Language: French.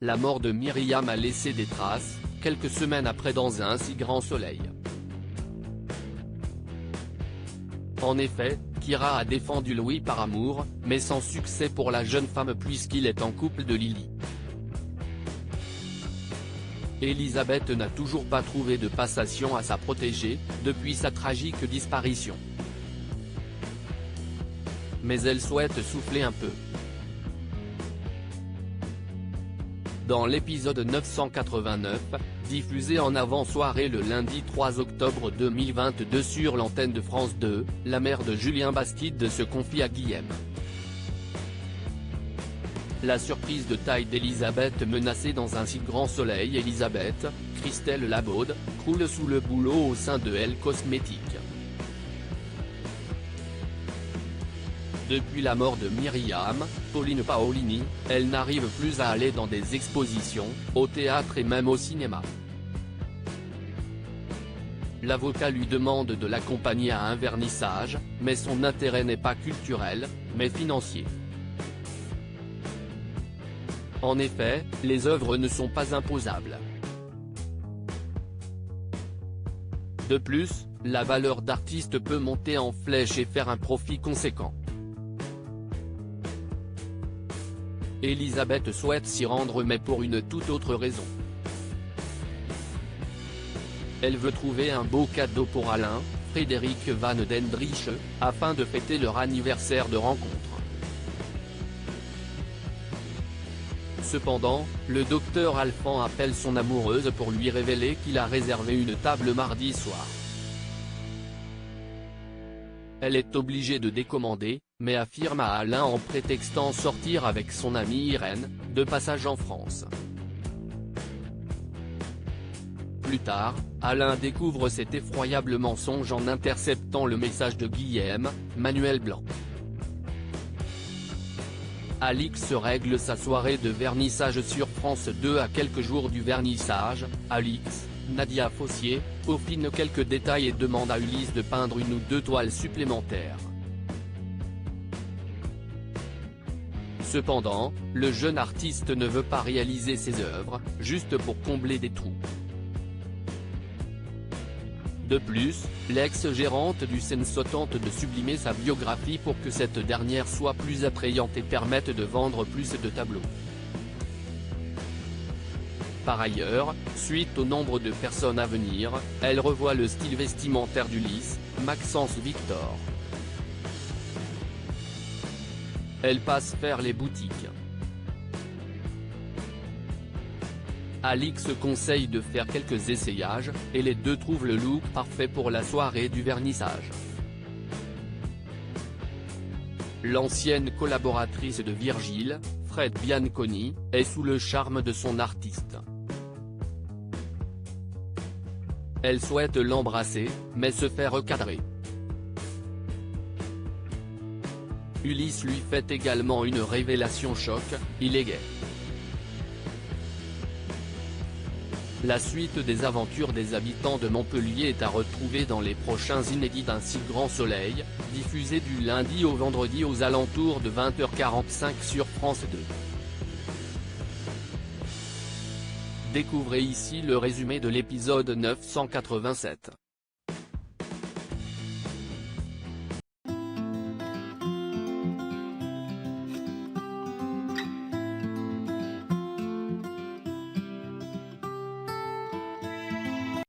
la mort de Myriam a laissé des traces, quelques semaines après dans un si grand soleil. En effet, Kyra a défendu Louis par amour, mais sans succès pour la jeune femme puisqu'il est en couple de Lily. Elisabeth n'a toujours pas trouvé de passation à sa protégée, depuis sa tragique disparition. Mais elle souhaite souffler un peu. Dans l'épisode 989, diffusé en avant-soirée le lundi 3 octobre 2022 sur l'antenne de France 2, la mère de Julien Bastide se confie à Guillaume. La surprise de taille d'Elisabeth menacée dans un si grand soleil. Elisabeth, Christelle Labaude, croule sous le boulot au sein de Elle Cosmétiques. Depuis la mort de Myriam, Pauline Paolini, elle n'arrive plus à aller dans des expositions, au théâtre et même au cinéma. L'avocat lui demande de l'accompagner à un vernissage, mais son intérêt n'est pas culturel, mais financier. En effet, les œuvres ne sont pas imposables. De plus, la valeur d'artiste peut monter en flèche et faire un profit conséquent. Elisabeth souhaite s'y rendre mais pour une toute autre raison. Elle veut trouver un beau cadeau pour Alain, Frédéric Van Dendrich, afin de fêter leur anniversaire de rencontre. Cependant, le docteur Alphand appelle son amoureuse pour lui révéler qu'il a réservé une table mardi soir. Elle est obligée de décommander, mais affirme à Alain en prétextant sortir avec son amie Irène, de passage en France. Plus tard, Alain découvre cet effroyable mensonge en interceptant le message de Guillaume, Manuel Blanc. Alix règle sa soirée de vernissage sur France 2 à quelques jours du vernissage. Alix, Nadia Fossier, peaufine quelques détails et demande à Ulysse de peindre une ou deux toiles supplémentaires. Cependant, le jeune artiste ne veut pas réaliser ses œuvres, juste pour combler des trous. De plus, l'ex-gérante du Censo tente de sublimer sa biographie pour que cette dernière soit plus attrayante et permette de vendre plus de tableaux. Par ailleurs, suite au nombre de personnes à venir, elle revoit le style vestimentaire d'Ulysse, Maxence Victor. Elle passe faire les boutiques. Alix conseille de faire quelques essayages, et les deux trouvent le look parfait pour la soirée du vernissage. L'ancienne collaboratrice de Virgile, Fred Bianconi, est sous le charme de son artiste. Elle souhaite l'embrasser, mais se fait recadrer. Ulysse lui fait également une révélation choc, il est gay. La suite des aventures des habitants de Montpellier est à retrouver dans les prochains inédits d'un si grand soleil, diffusé du lundi au vendredi aux alentours de 20h45 sur France 2. Découvrez ici le résumé de l'épisode 987.